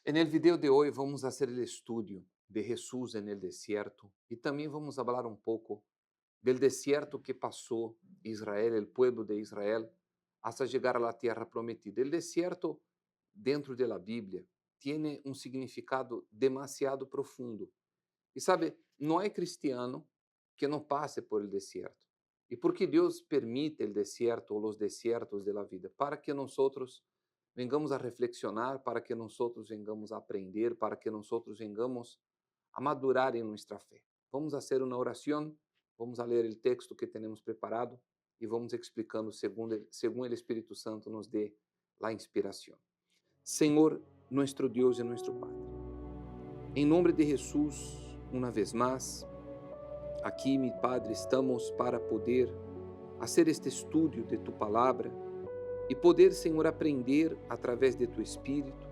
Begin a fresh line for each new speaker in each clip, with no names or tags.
En el video de hoy vamos a hacer el estudio de Jesús en el desierto y también vamos a hablar un poco del desierto que pasó Israel, el pueblo de Israel, hasta llegar a la tierra prometida. El desierto dentro de la Biblia tiene un significado demasiado profundo. Y sabe, no hay cristiano que no pase por el desierto. ¿Y por qué Dios permite el desierto o los desiertos de la vida? Para que nosotros vengamos a reflexionar, para que nosotros vengamos a aprender, para que nosotros vengamos a madurar en nuestra fe. Vamos a hacer una oración, vamos a leer el texto que tenemos preparado y vamos explicando según el Espíritu Santo nos dé la inspiración. Señor, nuestro Dios y nuestro Padre, em nome de Jesus, uma vez mais, aqui, meu Padre, estamos para poder fazer este estudo de Tu palavra e poder, Senhor, aprender através de Tu Espírito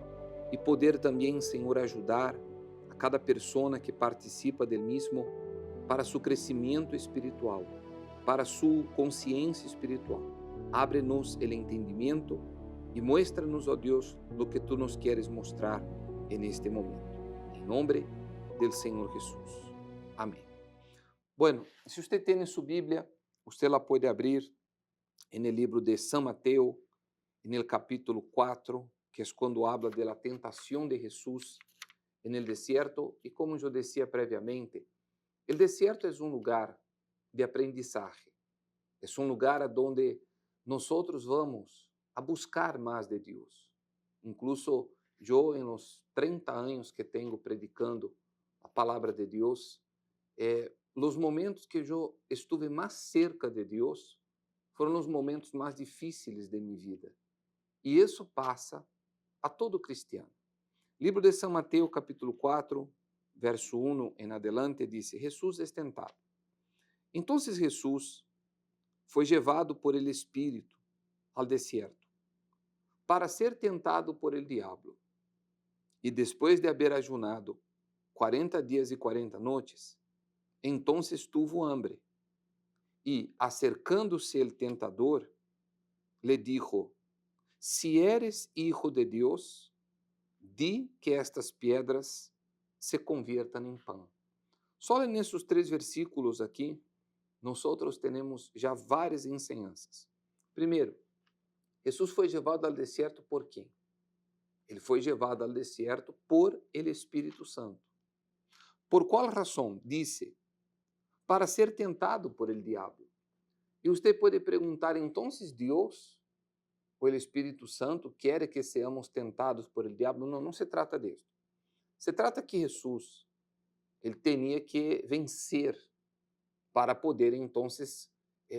e poder também, Senhor, ajudar a cada pessoa que participa do mesmo para seu crescimento espiritual, para sua consciência espiritual. Abre-nos o entendimento e muestra-nos, ó Deus, o que Tu nos queres mostrar neste momento. Em nome del Senhor Jesus. Amém. Bueno, se você tem sua Bíblia, você la pode abrir no livro de São Mateus, no capítulo 4, que é quando habla de la tentação de Jesus no desierto. E como eu dizia previamente, o desierto é um lugar de aprendizagem, é um lugar onde nós vamos a buscar mais de Deus. Incluso eu, em los 30 anos que tenho predicando a palavra de Deus, os momentos que eu estuve mais cerca de Deus foram os momentos mais difíceis de minha vida. E isso passa a todo cristiano. Livro de São Mateus, capítulo 4, verso 1 em adelante, diz: Jesus é tentado. Então Jesus foi levado por el Espírito ao deserto para ser tentado por el diablo. E depois de haber ayunado 40 dias e 40 noites, então tuvo hambre. E, acercando-se el tentador, le dijo: Si eres hijo de Dios, di que estas piedras se conviertan em pão. Só nesses 3 versículos aqui, nós temos já várias enseñanças. Primeiro, Jesus foi levado ao deserto por quem? Ele foi levado ao deserto por el Espírito Santo. ¿Por qual razão? Disse, para ser tentado por el diablo. E você pode perguntar, então, Deus ou o Espírito Santo quer que seamos tentados por el diablo? Não, não se trata disso. Se trata que Jesus, ele tinha que vencer para poder, então,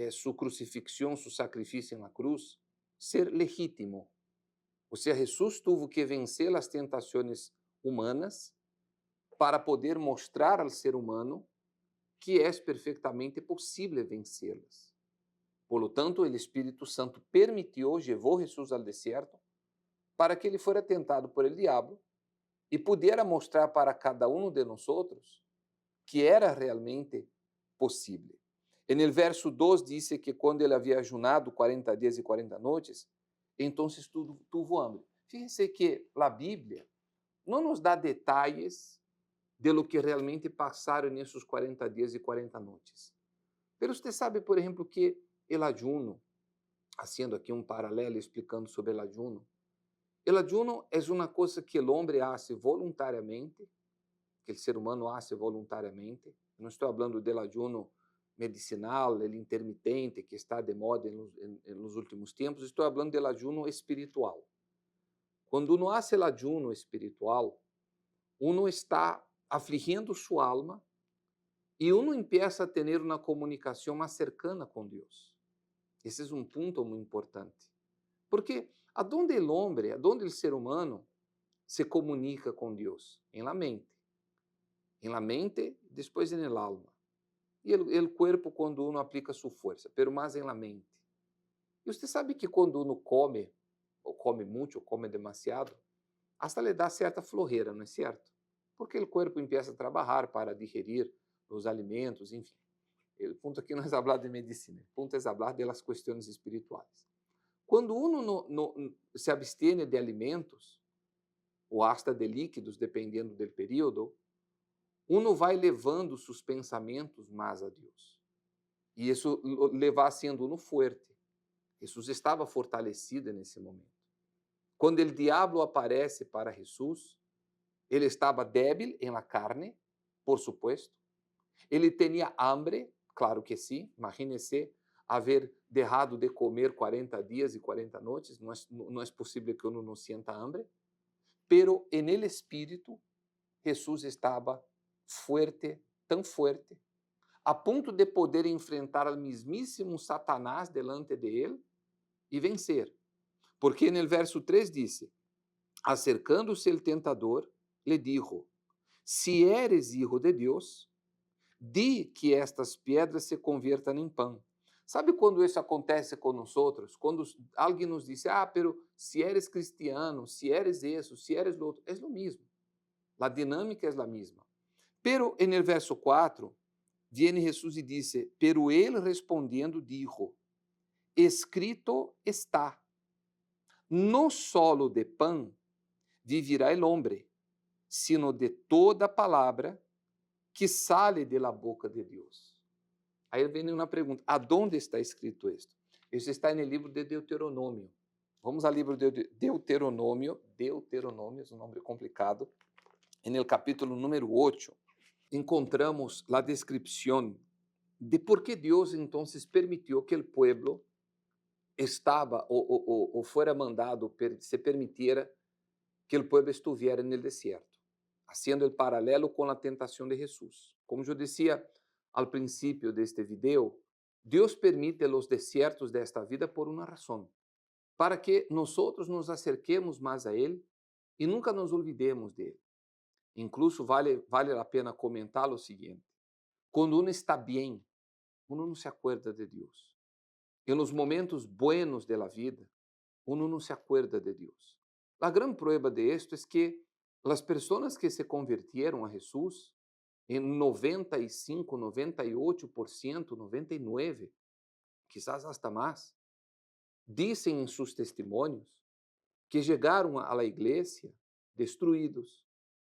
sua crucifixão, seu sacrifício na cruz, ser legítimo. Ou seja, Jesus teve que vencer as tentações humanas para poder mostrar ao ser humano que é perfeitamente possível vencê-las. Por lo tanto, o Espírito Santo permitiu, levou Jesus ao deserto para que ele fosse tentado por el diabo e pudesse mostrar para cada um de nós que era realmente possível. No verso 2 diz que quando ele havia ayunado 40 dias e 40 noites, então tuvo hambre. Fíjense que a Bíblia não nos dá detalhes de lo que realmente passaram nesses 40 dias e 40 noites. Mas você sabe, por exemplo, que o ayuno, haciendo aqui um paralelo explicando sobre o ayuno é uma coisa que o homem hace voluntariamente, que o ser humano hace voluntariamente. Não estou falando do ayuno medicinal, o intermitente, que está de moda nos últimos tempos. Estou falando do ayuno espiritual. Quando uno hace o ayuno espiritual, uno está afligindo sua alma e uno empieza a ter uma comunicação mais cercana com Deus. Esse é um ponto muito importante. Porque aonde o homem, aonde o ser humano se comunica com Deus? Em la mente. Em la mente, depois en el alma. E o corpo quando uno aplica sua força, pero mais em la mente. E você sabe que quando uno come, ou come muito, ou come demasiado, hasta le dá certa flojera, não é certo? Porque o corpo empieza a trabalhar para digerir os alimentos, enfim. O ponto aqui não é falar de medicina, o ponto é falar das questões espirituais. Quando uno se abstiene de alimentos, ou hasta de líquidos, dependendo do período, uno vai levando seus pensamentos mais a Deus. E isso levar sendo uno fuerte. Jesus estava fortalecido nesse momento. Quando o diabo aparece para Jesus, ele estava débil em la carne, por supuesto. Ele tinha hambre, claro que sim. Imagine-se haver deixado de comer 40 dias e 40 noites. Não é possível que uno não sienta hambre. Pero en el espírito, Jesus estava fuerte, tão fuerte, a ponto de poder enfrentar al mismíssimo Satanás delante de ele e vencer. Porque en el verso 3 dice, acercando-se el tentador, le dijo, si eres hijo de Deus, di que estas pedras se conviertam em pão. Sabe quando isso acontece com nós outros? Quando alguém nos diz, pero se eres cristiano, se eres isso, se eres lo outro, é o mesmo. A dinâmica é a mesma. Pero en el verso 4, viene Jesús y dice, pero él respondiendo dijo, escrito está, no solo de pan vivirá el hombre, sino de toda palavra que sale de la boca de Deus. Aí vem uma pergunta, aonde está escrito isto? Isso está no livro de Deuteronômio. Vamos ao livro de Deuteronômio, Deuteronômio é um nome complicado, no capítulo número 8, encontramos a descrição de por que Deus então permitiu que o povo estava ou fuera mandado, se permitiera que o povo estivesse no deserto, haciendo el paralelo com a tentação de Jesus. Como eu dizia al princípio deste video, Deus permite os desertos desta vida por uma razão, para que nós nos acerquemos mais a Ele e nunca nos olvidemos dele. Incluso vale a pena comentar o seguinte, quando uno está bem, uno não se acuerda de Deus. E nos momentos buenos de la vida, uno não se acuerda de Deus. A grande prueba de esto es que as pessoas que se convirtieron a Jesus, em 95, 98%, 99%, quizás hasta mais, dizem em seus testemunhos que chegaram a la igreja destruídos,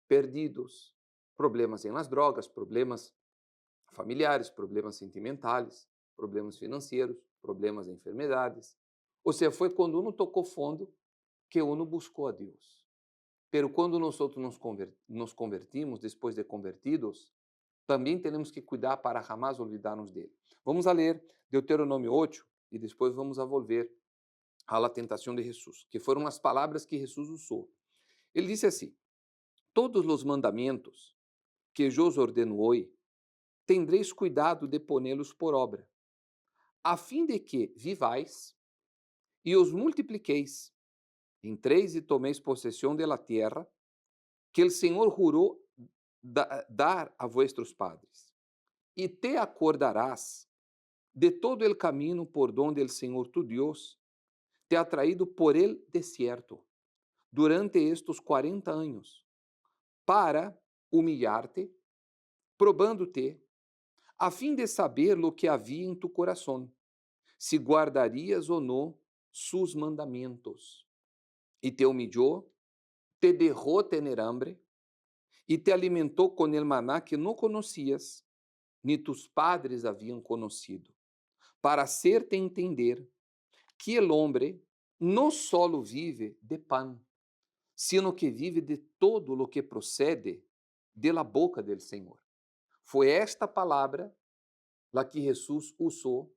perdidos, problemas em las drogas, problemas familiares, problemas sentimentais, problemas financeiros, problemas de enfermedades. Ou seja, foi quando uno tocou fundo que uno buscou a Deus. Pero quando nós nos convertimos, depois de convertidos, também temos que cuidar para jamais olvidarmos dele. Vamos a ler Deuteronômio 8 e depois vamos a volver à tentação de Jesus, que foram as palavras que Jesus usou. Ele disse assim, todos os mandamentos que eu os ordeno hoje, tendreis cuidado de pô-los por obra, a fim de que vivais e os multipliqueis, entreis e tomeis possessão de la terra, que o Senhor jurou dar a vuestros padres. E te acordarás de todo el camino por donde el Senhor tu Deus te ha traído por el desierto durante estos 40 anos, para humilhar-te, probando-te, a fim de saber lo que havia em tu coração, se guardarias ou não sus mandamentos. E te humilhou, te dejó tener hambre, e te alimentou com el maná que não conhecias, ni tus padres haviam conhecido, para hacerte entender que el hombre não solo vive de pan, sino que vive de todo lo que procede de la boca del Senhor. Foi esta palavra la que Jesus usou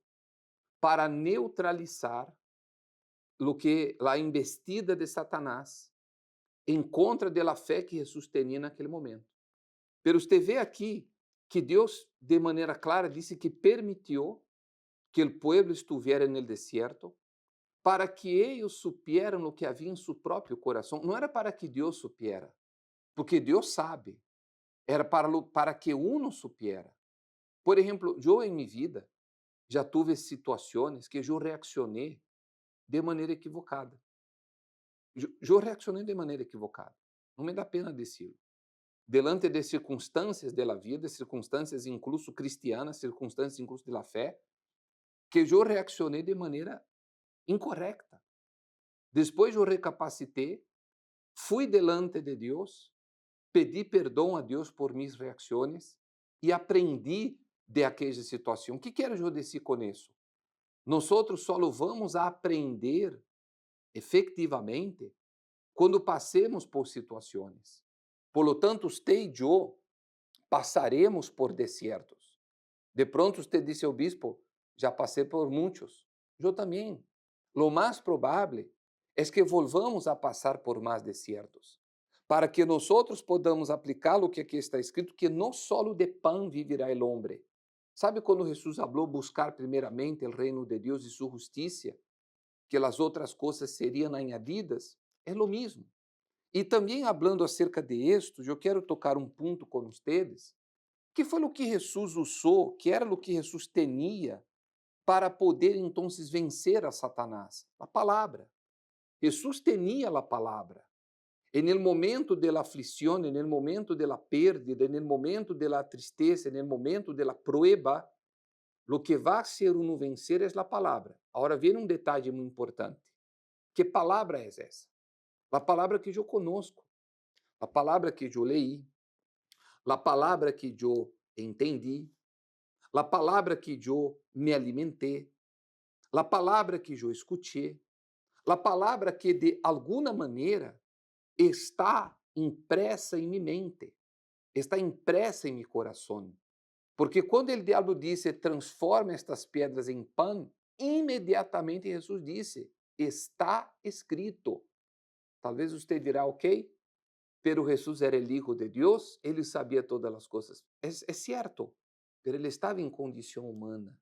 para neutralizar lo que la embestida de Satanás em contra de la fé que Jesus tinha naquele momento. Pero você vê aqui que Deus, de maneira clara, disse que permitiu que o povo estivesse no deserto para que eles supieran o que havia em seu próprio coração. Não era para que Deus supiera, porque Deus sabe. Era para que uno supiera. Por exemplo, eu em minha vida já tive situações que eu reaccionei de maneira equivocada. Eu reaccionei de maneira equivocada. Não me dá pena decirlo. Delante de circunstâncias da vida, circunstâncias incluso cristianas, circunstâncias incluso da fé, que eu reaccionei de maneira incorreta. Depois eu recapacitei fui delante de Deus, pedi perdão a Deus por minhas reações e aprendi de aquela situação. O que quero eu dizer com isso? Nós só vamos a aprender efetivamente quando passemos por situações. Por lo tanto, você e eu passaremos por desertos. De pronto, você disse ao bispo, já passei por muitos. Eu também. Lo mais provável é que volvamos a passar por mais desertos, para que nós podamos aplicar o que aqui está escrito, que não só de pão viverá o homem. Sabe quando Jesus falou buscar primeiramente o reino de Deus e sua justiça, que as outras coisas seriam añadidas? É o mesmo. E também, falando acerca de isto, eu quero tocar um ponto com vocês, que foi o que Jesus usou, que era o que Jesus tinha para poder então vencer a Satanás? A palavra. Jesus tinha a palavra. En el momento de la aflicción, en el momento de la pérdida, en el momento de la tristeza, en el momento de la prueba, lo que va a hacer uno vencer es la palabra. Ahora viene un detalle muy importante. ¿Qué palabra es esa? La palabra que yo conozco, la palabra que yo leí, la palabra que yo entendí, la palabra que yo me alimenté, la palabra que yo escuché, la palabra que de alguna maneira está impressa em minha mente, está impressa em meu coração. Porque quando o diabo disse, transforma estas pedras em pão, imediatamente Jesus disse, está escrito. Talvez você dirá, ok, pero Jesus era o Hijo de Deus, ele sabia todas as coisas. É certo, pero ele estava em condição humana.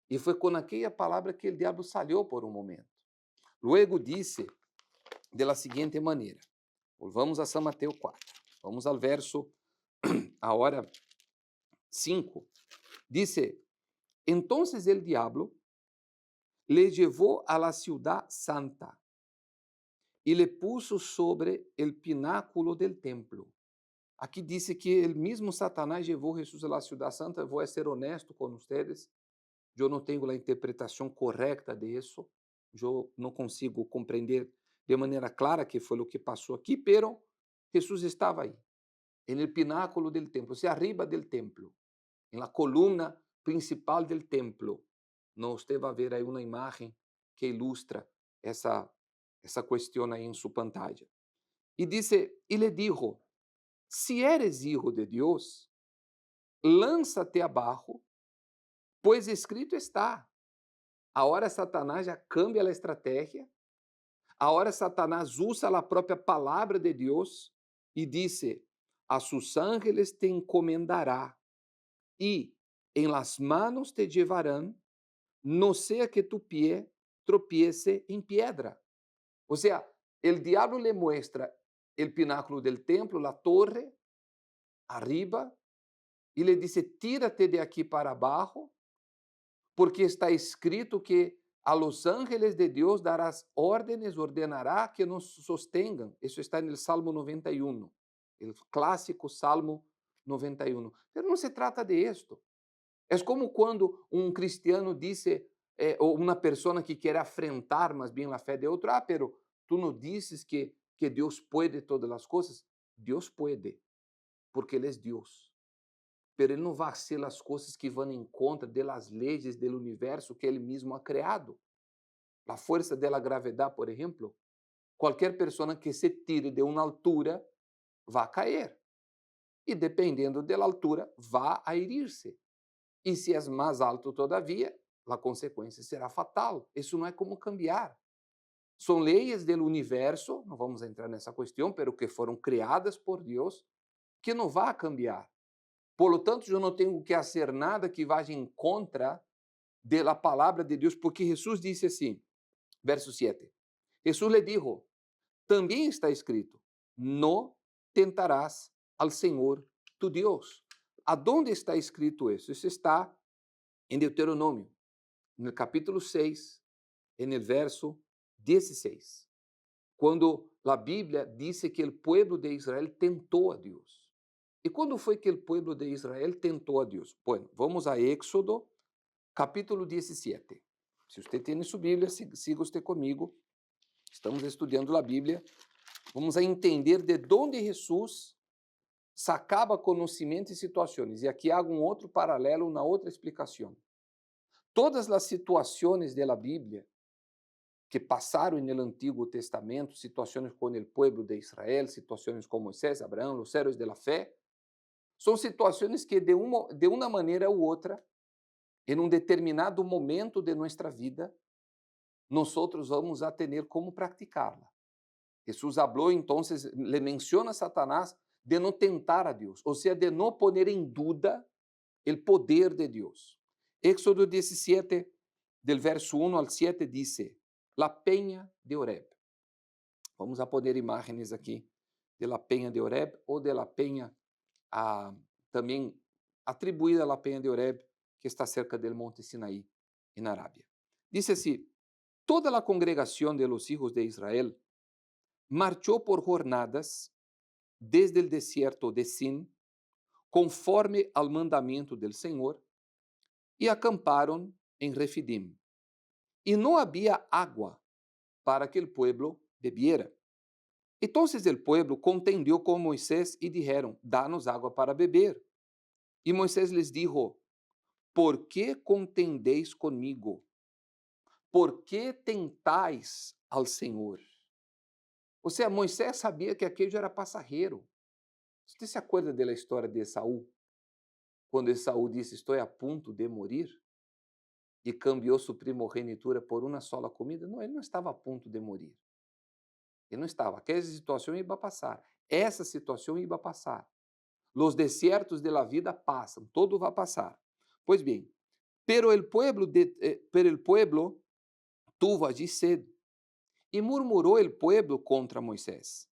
E foi com aquela palavra que o diabo saiu por um momento. Luego disse de la seguinte maneira, vamos a São Mateus 4, vamos ao verso, agora 5, dice, entonces el diablo le llevó a la ciudad santa y le puso sobre el pináculo del templo. Aqui dice que el mismo Satanás llevó a Jesús a la ciudad santa. Voy a ser honesto con ustedes, yo no tengo la interpretación correcta de eso, yo no consigo compreender de maneira clara que foi o que passou aqui, pero Jesus estava aí, en el pináculo del templo, o sea, arriba del templo, en la columna principal del templo. No, usted va a ver aí uma imagem que ilustra essa questão aí em sua pantalla. E dice, e le dijo, si eres hijo de Dios, lánzate abajo, pois escrito está. Agora Satanás já cambia a estratégia. Agora Satanás usa a própria palavra de Deus e disse, a sus ángeles te encomendará e em las manos te llevarán, no sea que tu pie tropiece em piedra. O sea, el diablo le muestra el pináculo del templo, la torre, arriba, y le dice, tírate de aquí para abajo, porque está escrito que a los ángeles de Dios darás órdenes, ordenará que nos sostengan. Eso está en el Salmo 91, el clásico Salmo 91. Pero no se trata de esto. É como quando um cristiano disse, ou uma pessoa que quer afrentar mais bem a fé de outro, pero tu não dizes que Deus pode todas as coisas? Deus pode, porque Ele é Deus. Pero Ele não vai fazer as coisas que vão em contra das leis do universo que Ele mesmo ha criado. A força da gravidade, por exemplo, qualquer pessoa que se tire de uma altura vai cair. E dependendo da altura, vai a herir-se. E se és mais alto todavia, a consequência será fatal. Isso não é como cambiar. São leis do universo, não vamos entrar nessa questão, pero que foram criadas por Deus, que não vai cambiar. Por lo tanto, eu não tenho que fazer nada que vá em contra da palavra de Deus, porque Jesus disse assim, verso 7, Jesus lhe dijo, também está escrito, não tentarás al Senhor tu Deus. Aonde está escrito isso? Isso está em Deuteronômio, no capítulo 6, no verso 16, quando a Bíblia diz que o povo de Israel tentou a Deus. E quando foi que o povo de Israel tentou a Deus? Bueno, vamos a Éxodo, capítulo 17. Se você tem sua Bíblia, siga você comigo. Estamos estudando a Bíblia Vamos a entender de onde Jesus sacaba conhecimento e situações. E aqui hago um outro paralelo, uma outra explicação. Todas as situações da Bíblia que passaram no Antigo Testamento, situações com o povo de Israel, situações com Moisés, Abraão, os heróis da fé, são situações que de uma maneira ou outra, em um determinado momento de nossa vida, nós vamos a ter como practicá-la. Jesus falou, então, le menciona a Satanás de não tentar a Deus, ou seja, de não poner em dúvida o poder de Deus. Éxodo 17, del verso 1 al 7, dice, la peña de Oreb. Vamos a poner imágenes aqui de la peña de Oreb ou de la peña também atribuída a la peña de Oreb, que está cerca del monte Sinaí, en Arábia. Dice assim, toda la congregación de los hijos de Israel marchó por jornadas desde el desierto de Sin, conforme al mandamiento del Señor, y acamparon en Refidim. Y no había agua para que el pueblo bebiera. Entonces el pueblo contendió con Moisés y dijeron, danos agua para beber. Y Moisés les dijo, ¿por qué contendéis conmigo? ¿Por qué tentáis al Señor? Ou seja, Moisés sabia que aquilo era passageiro. Você se acorda da história de Esaú? Quando Esaú disse, estou a ponto de morir, e cambiou sua primogenitura por uma sola comida? Não, ele não estava a ponto de morir. Ele não estava. Aquela situação ia passar. Essa situação ia passar. Os desertos de la vida passam, todo vai passar. Pois bem, pero el pueblo tuvo allí sed, e murmurou el pueblo contra Moisés,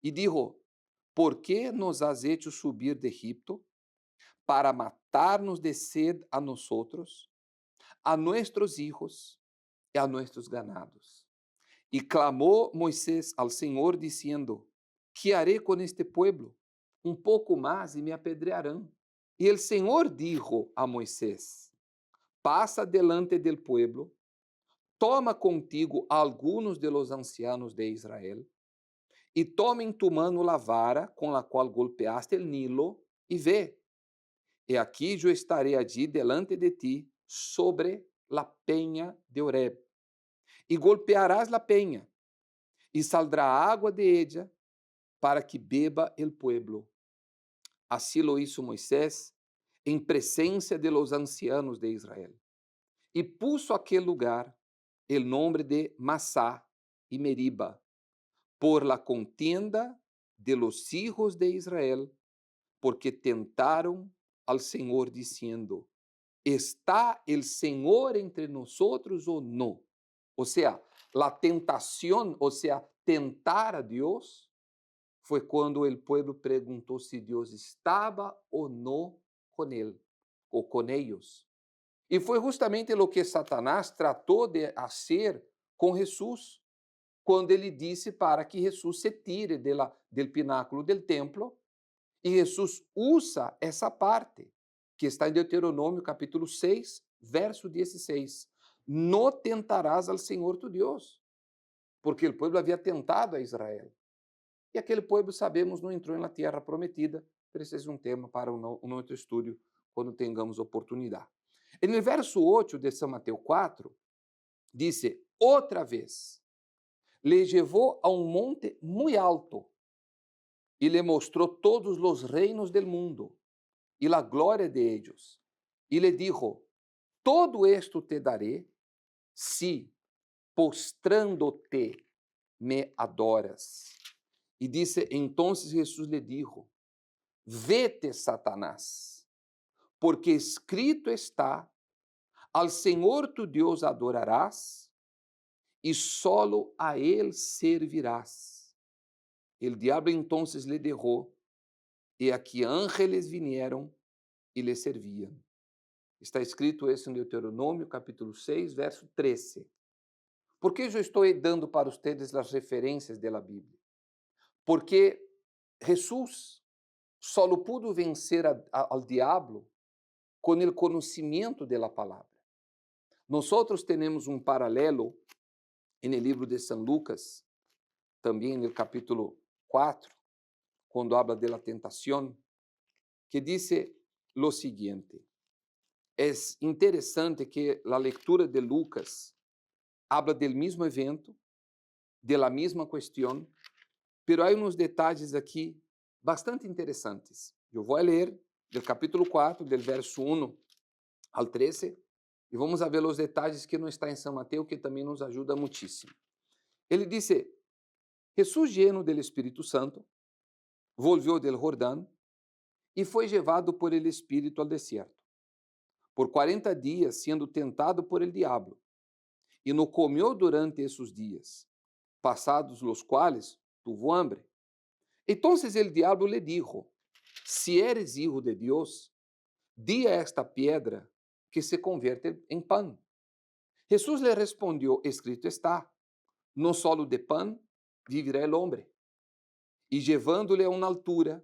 e dijo, ¿por qué nos has hecho subir de Egipto para matar-nos de sed a nosotros, a nuestros hijos e a nuestros ganados? E clamou Moisés ao Senhor, dizendo, ¿qué haré con este pueblo? Um pouco mais e me apedrearão. E el Senhor dijo a Moisés, pasa delante del pueblo, toma contigo algunos de los ancianos de Israel, e toma em tu mano la vara com la qual golpeaste el Nilo, e ve. E aqui eu estarei allí delante de ti, sobre la peña de Oreb. E golpearás la peña, e saldrá água de ella, para que beba el pueblo. Assim lo hizo Moisés, em presença de los ancianos de Israel. E puso aquele lugar el nombre de Masá e Meriba, por la contienda de los hijos de Israel, porque tentaram al Senhor, dizendo, ¿está el Senhor entre nosotros ou não? Ou seja, a tentação, ou seja, tentar a Deus, foi quando o povo perguntou se Deus estava ou não com ele, ou com eles. E foi justamente o que Satanás tratou de fazer com Jesus, quando ele disse para que Jesus se tire del pináculo del templo, e Jesus usa essa parte, que está em Deuteronômio capítulo 6, verso 16. No tentarás al Senhor tu Deus, porque o povo havia tentado a Israel. E aquele povo, sabemos, não entrou na terra prometida. Precisa um tema para um outro estudo, quando tengamos oportunidade. No verso 8 de São Mateus 4, diz, outra vez, le levou a um monte muito alto e le mostrou todos os reinos del mundo e la glória de ellos. E le dijo, todo esto te daré si, postrando-te, me adoras. E disse, entonces Jesus le dijo, vete, Satanás, porque escrito está, al Senhor tu Deus adorarás e solo a Él servirás. El diablo entonces le dejó, e aqui ángeles vinieron e le servían. Está escrito isso em Deuteronômio, capítulo 6, verso 13. Por que eu estou dando para vocês as referências da Bíblia? Porque Jesus só pudo vencer ao diabo com o conhecimento da palavra. Nós temos um paralelo no livro de São Lucas, también en el capítulo 4, cuando habla de la tentación, que dice lo siguiente. Es interesante que la lectura de Lucas habla del mismo evento, de la misma cuestión, pero hay unos detalles aquí bastante interesantes. Eu vou ler do capítulo 4, del verso 1 al 13, e vamos a ver os detalhes que não está em São Mateus, que também nos ajuda muitíssimo. Ele disse, Jesús lleno del Espírito Santo, volvió del Jordán e foi llevado por el Espírito al desierto, por 40 dias siendo tentado por el diablo, e no comió durante esos dias, passados los cuales tuvo hambre. Entonces el diablo le dijo, si eres hijo de Dios, di a esta piedra que se convierte en pan. Jesús le respondió, escrito está, no solo de pan vivirá el hombre. Y llevándole a una altura,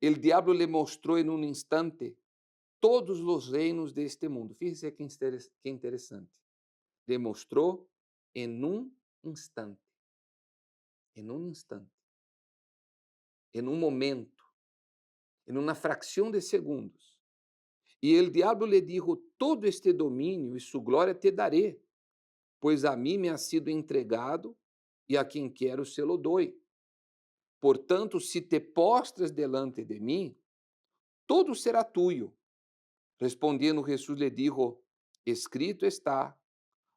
el diablo le mostró en un instante todos los reinos de este mundo. Fíjese que interesante. Le mostró en un instante, en un instante, en un momento, en una fracción de segundos. E el diablo le dijo, todo este dominio e su gloria te daré, pois a mim me ha sido entregado e a quem quero se lo doy. Portanto, si te postras delante de mim, todo será tuyo. Respondiendo Jesús le dijo, escrito está,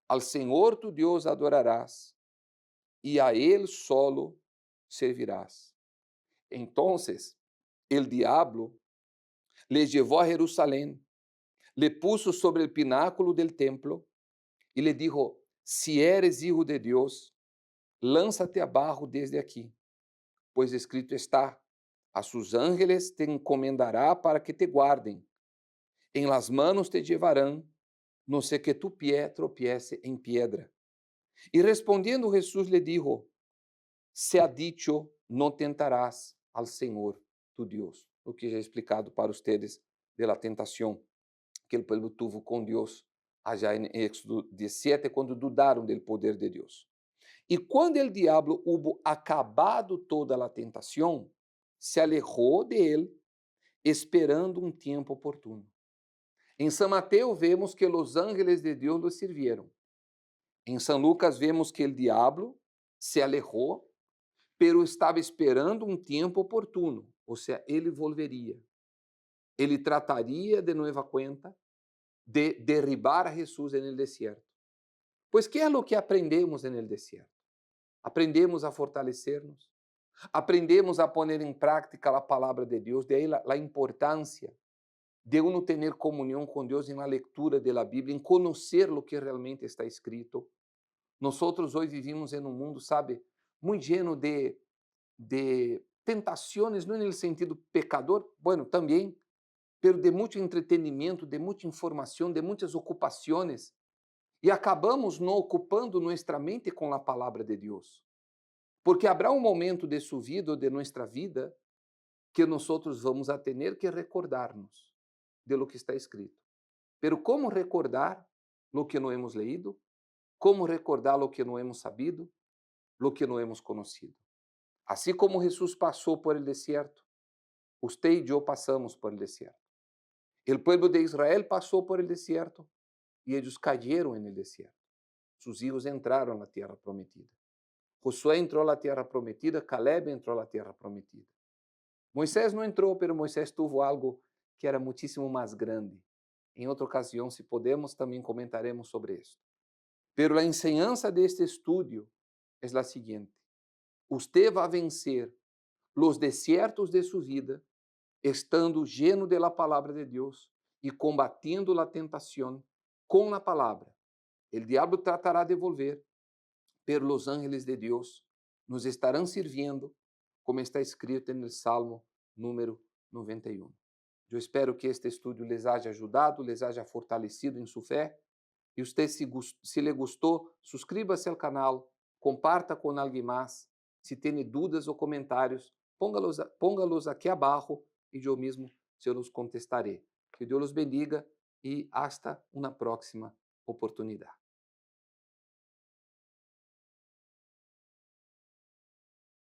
al Senhor tu Deus adorarás e a Él solo servirás. Entonces, el diablo le llevó a Jerusalén, le puso sobre el pináculo del templo y le dijo, si eres hijo de Dios, lánzate abajo desde aquí, pues escrito está, a sus ángeles te encomendará para que te guarden, en las manos te llevarán, no sé que tu pie tropiece en piedra. Y respondiendo Jesús le dijo, se ha dicho, no tentarás al Señor tu Dios. O que já he explicado para ustedes de la tentación que el pueblo tuvo con Dios allá en Éxodo 17, quando dudaram del poder de Deus. E quando el diablo hubo acabado toda a tentação, se alejou de él, esperando um tempo oportuno. Em São Mateus vemos que os ángeles de Deus lo sirvieron. Em São Lucas vemos que el diablo se alejou, pero estava esperando um tempo oportuno, ou seja, ele volveria. Ele trataria de nueva cuenta de derribar a Jesús en el desierto. Pues, ¿qué es lo que aprendemos en el desierto? Aprendemos a fortalecernos, aprendemos a poner em prática a palavra de Deus, de aí a importância de uno ter comunhão com Deus na leitura da Bíblia, em conhecer o que realmente está escrito. Nós hoje vivimos em um mundo, sabe, muito lleno de tentações, não no sentido pecador, bueno, também, pero de muito entretenimento, de muita informação, de muitas ocupações, e acabamos não ocupando nossa mente com a palavra de Deus. Porque habrá um momento de sua vida ou de nossa vida que nós vamos a ter que recordar-nos de lo que está escrito. Pero como recordar lo que não hemos leído? Como recordar lo que não hemos sabido? Lo que não hemos conocido? Assim como Jesus passou por el desierto, usted e eu passamos por el desierto. El pueblo de Israel passou por el desierto e eles cayeron en el desierto. Sus hijos entraram na tierra prometida. Josué entrou na terra prometida, Caleb entrou na terra prometida. Moisés não entrou, pero Moisés tuvo algo que era muitíssimo mais grande. Em outra ocasião, se podemos, também comentaremos sobre isso. Pero a enseñanza deste estudio é a seguinte: usted vai vencer os desiertos de sua vida, estando lleno de la palavra de Deus e combatiendo a tentação com a palavra. El diablo tratará de volver, pero los ángeles de Deus nos estarão sirviendo, como está escrito no Salmo número 91. Eu espero que este estudo les haya ajudado, les haya fortalecido em sua fé. E usted, se lhe gostou, suscríbase ao canal, comparta com alguém mais. Se tem dúvidas ou comentários, póngalos aqui abaixo e eu mesmo se los contestaré. Que Deus los bendiga e hasta uma próxima oportunidade.